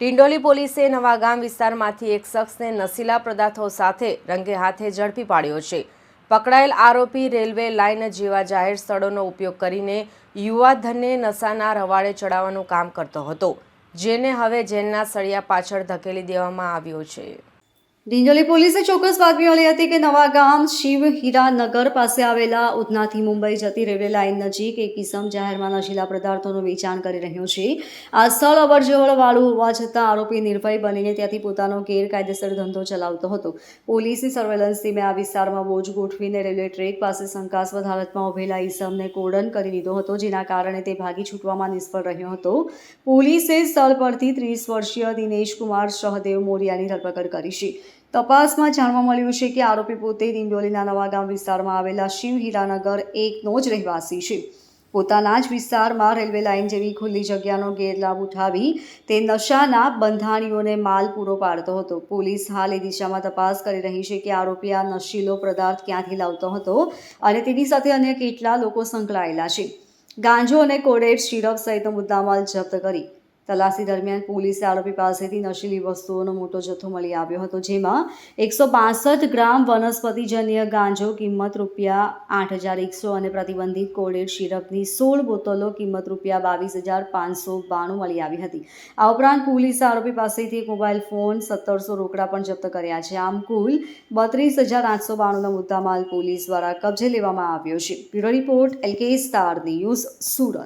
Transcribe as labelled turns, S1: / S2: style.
S1: ડિંડોલી પોલીસે નવાગામ વિસ્તારમાંથી એક શખ્સને નશીલા પદાર્થો સાથે રંગે હાથે ઝડપી પાડ્યો છે। પકડાયેલ આરોપી રેલવે લાઇન જેવા જાહેર સ્થળોનો ઉપયોગ કરીને યુવાધનને નશાના રવાડે ચડાવવાનું કામ કરતો હતો, જેને હવે જેલના સળિયા પાછળ ધકેલી દેવામાં આવ્યો છે।
S2: ડિંડોલી પોલીસે ચોક્કસ બાતમી મળી હતી કે નવાગામ શિવ હીરાનગર પાસે આવેલા ઉધનાથી મુંબઈ જતી રેલવે લાઇન નજીક એક કિસમ જાહેરમાં નશીલા પદાર્થોનું વેચાણ કરી રહ્યો છે। આ સ્થળ અવરજવરવાળું હોવા છતાં આરોપી નિર્ભય બનીને ત્યાંથી પોતાનો ગેરકાયદેસર ધંધો ચલાવતો હતો। પોલીસની સર્વેલન્સ ટીમે આ વિસ્તારમાં બોજ ગોઠવીને રેલવે ટ્રેક પાસે શંકાસ્પદ હાલતમાં ઉભેલા ઈસમને કોર્ડન કરી દીધો હતો, જેના કારણે તે ભાગી છૂટવામાં નિષ્ફળ રહ્યો હતો। પોલીસે સ્થળ પરથી 30 વર્ષીય દિનેશકુમાર સહદેવ મોરિયાની ધરપકડ કરી છે। તપાસમાં જાણવા મળ્યું છે કે આરોપી પોતે ડિંડોલીના નવાગામ વિસ્તારમાં આવેલા શિવ હીરાનગર એકનો જ રહેવાસી છે। પોતાના જ વિસ્તારમાં રેલવે લાઇન જેવી ખુલ્લી જગ્યાનો ગેરલાભ ઉઠાવી તે નશાના બંધાણીઓને માલ પૂરો પાડતો હતો। પોલીસ હાલ એ દિશામાં તપાસ કરી રહી છે કે આરોપી આ નશીલો પદાર્થ ક્યાંથી લાવતો હતો અને તેની સાથે અન્ય કેટલા લોકો સંકળાયેલા છે। ગાંજો અને કોડેડ સિરપ સહિતનો મુદ્દામાલ જપ્ત કરી તલાશી દરમિયાન પોલીસે આરોપી પાસેથી નશીલી વસ્તુઓનો મોટો જથ્થો મળી આવ્યો હતો, જેમાં 162 ગ્રામ વનસ્પતિજન્ય ગાંજો કિંમત ₹8,100 અને પ્રતિબંધિત કોડેડ સિરપની 16 બોટલો કિંમત ₹22,592 મળી આવી હતી। આ ઉપરાંત પોલીસે આરોપી પાસેથી એક મોબાઈલ ફોન, 1700 રોકડા પણ જપ્ત કર્યા છે। આમ કુલ 32,892નો મુદ્દામાલ પોલીસ દ્વારા કબજે લેવામાં આવ્યો છે। Bureau report LK star news, Surat.